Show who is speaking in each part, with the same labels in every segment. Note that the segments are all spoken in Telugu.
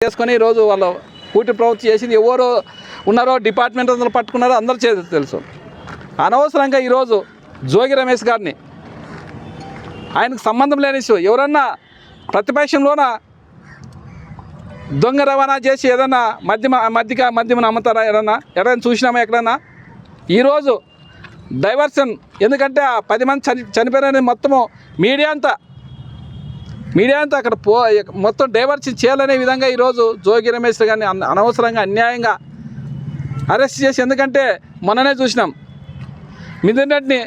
Speaker 1: చేసుకొని ఈరోజు వాళ్ళు కూటమి ప్రభుత్వం చేసింది ఎవరు ఉన్నారో డిపార్ట్మెంట్ అందరూ పట్టుకున్నారో అందరూ తెలుసు. అనవసరంగా ఈరోజు జోగి రమేష్ గారిని ఆయనకు సంబంధం లేని ఇష్యూ ఎవరన్నా ప్రతిపక్షంలోన దొంగ రవాణా చేసి ఏదన్నా మద్యమని అమ్ముతారా? ఎక్కడైనా చూసినామా? ఎక్కడన్నా ఈరోజు డైవర్షన్ ఎందుకంటే ఆ 10 మంది చనిపోయిన మొత్తము మీడియా అంతా అక్కడ మొత్తం డైవర్షన్ చేయాలనే విధంగా ఈరోజు జోగి రమేష్ గారిని అనవసరంగా అన్యాయంగా అరెస్ట్ చేసి, ఎందుకంటే మొన్ననే చూసినాం మిథున్ రెడ్డిని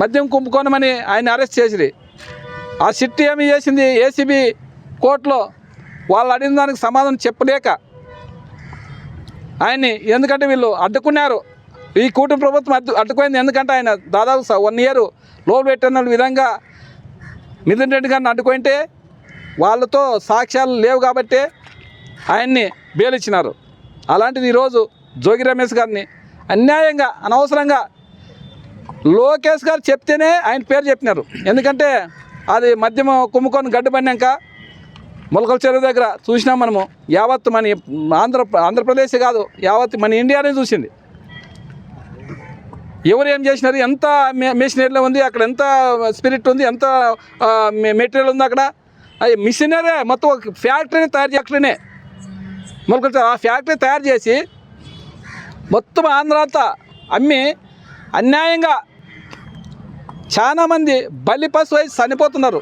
Speaker 1: మద్యం కుంభకోణమని ఆయన అరెస్ట్ చేసిరి. ఆ సిట్ ఏమి చేసింది ఏసీబీ కోర్టులో వాళ్ళు అడిగిన దానికి సమాధానం చెప్పలేక ఆయన్ని, ఎందుకంటే వీళ్ళు అడ్డుకున్నారు, ఈ కూటమి ప్రభుత్వం అడ్డుకోయింది. ఎందుకంటే ఆయన దాదాపు 1 ఇయర్ లోన్ పెట్టిన విధంగా మిథున్ రెడ్డి గారిని అడ్డుకుంటే వాళ్ళతో సాక్ష్యాలు లేవు కాబట్టి ఆయన్ని బెయిల్ ఇచ్చినారు. అలాంటిది ఈరోజు జోగి రమేష్ గారిని అన్యాయంగా అనవసరంగా లోకేష్ గారు చెప్తేనే ఆయన పేరు చెప్పినారు. ఎందుకంటే అది మద్యమ కుంభకోణం గడ్డపడినాక మొలకల చెరువు దగ్గర చూసినాం మనము. యావత్ మన ఆంధ్రప్రదేశ్ కాదు, యావత్ మన ఇండియానే చూసింది. ఎవరు ఏం చేసినారు, ఎంత మెషినరీలో ఉంది అక్కడ, ఎంత స్పిరిట్ ఉంది, ఎంత మెటీరియల్ ఉంది అక్కడ. అది మిషనరీ మొత్తం ఒక ఫ్యాక్టరీని తయారు చేయనే మొలకల చెరువు. ఆ ఫ్యాక్టరీ తయారు చేసి మొత్తం ఆంధ్ర అంతా అమ్మి అన్యాయంగా చాలామంది బలిపశు అయి చనిపోతున్నారు.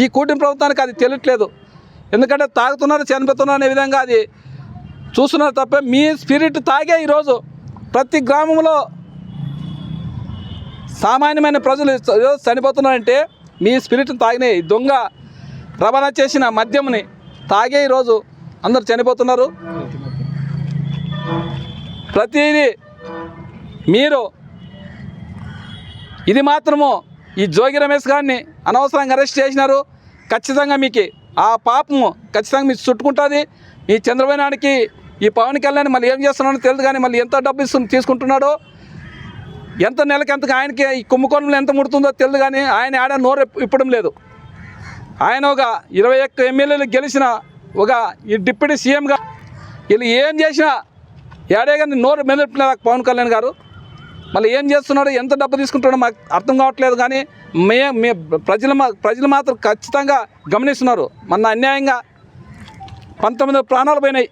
Speaker 1: ఈ కూటమి ప్రభుత్వానికి అది తెలియట్లేదు. ఎందుకంటే తాగుతున్నారు, చనిపోతున్నారు అనే విధంగా అది చూస్తున్నారు తప్ప మీ స్పిరిట్ తాగే ఈరోజు ప్రతి గ్రామంలో సామాన్యమైన ప్రజలు చనిపోతున్నారంటే మీ స్పిరిట్ని తాగినే దొంగ రవాణా చేసిన మద్యంని తాగే ఈరోజు అందరు చనిపోతున్నారు. ప్రతిదీ మీరు ఇది మాత్రము ఈ జోగి రమేష్ గారిని అనవసరంగా అరెస్ట్ చేసినారు. ఖచ్చితంగా మీకు ఆ పాపము ఖచ్చితంగా మీకు చుట్టుకుంటుంది. ఈ చంద్రబాబు నాయుడికి ఈ పవన్ కళ్యాణ్ మళ్ళీ ఏం చేస్తున్నాడో తెలియదు, కానీ మళ్ళీ ఎంత డబ్బు తీసుకుంటున్నాడో, ఎంత నెలకి ఎంత ఆయనకి ఈ కుంభకోణంలో ఎంత ముడుతుందో తెలియదు, కానీ ఆయన ఆడ నోరు ఇప్పడం లేదు. ఆయన ఒక 21 ఎమ్మెల్యేలు గెలిచిన ఒక ఈ డిప్యూటీ సీఎంగా వీళ్ళు ఏం చేసినా ఏడే కానీ నోరు మెదపలేదు పవన్ కళ్యాణ్ గారు. మళ్ళీ ఏం చేస్తున్నాడో, ఎంత డబ్బు తీసుకుంటాడో మాకు అర్థం కావట్లేదు. కానీ ప్రజలు మాత్రం ఖచ్చితంగా గమనిస్తున్నారు. మన అన్యాయంగా 19 ప్రాణాలు పోయినాయి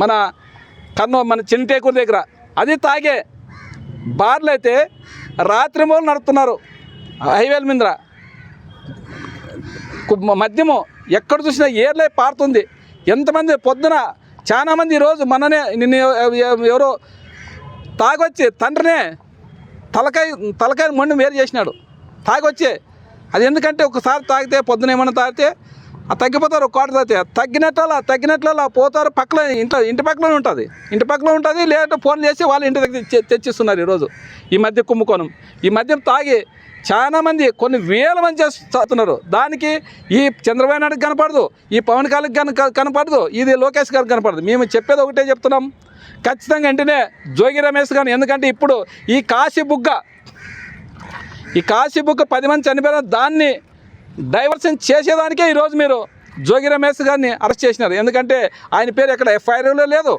Speaker 1: మన చిన్నటేకూరు దగ్గర. అది తాగే బార్లు అయితే రాత్రి మూలు నడుపుతున్నారు హైవేల మీద. మద్యము ఎక్కడ చూసినా ఏర్లై పారుతుంది. ఎంతమంది పొద్దున చాలామంది ఈరోజు నిన్న ఎవరో తాగొచ్చి తండ్రినే తలకాయ మొండి వేరు చేసినాడు తాగొచ్చే. అది ఎందుకంటే ఒకసారి తాగితే పొద్దున ఏమన్నా తాగితే తగ్గిపోతారు. ఒక కోట తాగితే తగ్గినట్ల పోతారు. ఇంటి పక్కలోనే ఉంటుంది. లేదంటే ఫోన్ చేసి వాళ్ళు ఇంటి దగ్గర తెచ్చిస్తున్నారు. ఈరోజు ఈ మధ్య కుంభకోణం, ఈ మద్యం తాగి చాలామంది కొన్ని వేల మంది చేస్తున్నారు. దానికి ఈ చంద్రబాబు నాయుడుకి కనపడదు, ఈ పవన్ కళ్యాణ్ కనపడదు, ఇది లోకేష్ గారికి కనపడదు. మేము చెప్పేది ఒకటే చెప్తున్నాం, ఖచ్చితంగా వెంటనే జోగి రమేష్ గారిని, ఎందుకంటే ఇప్పుడు ఈ కాశీ బుగ్గ 10 మంది చనిపోయిన దాన్ని డైవర్షన్ చేసేదానికే ఈరోజు మీరు జోగి రమేష్ గారిని అరెస్ట్ చేసినారు. ఎందుకంటే ఆయన పేరు ఎక్కడ ఎఫ్ఐఆర్లో లేదు,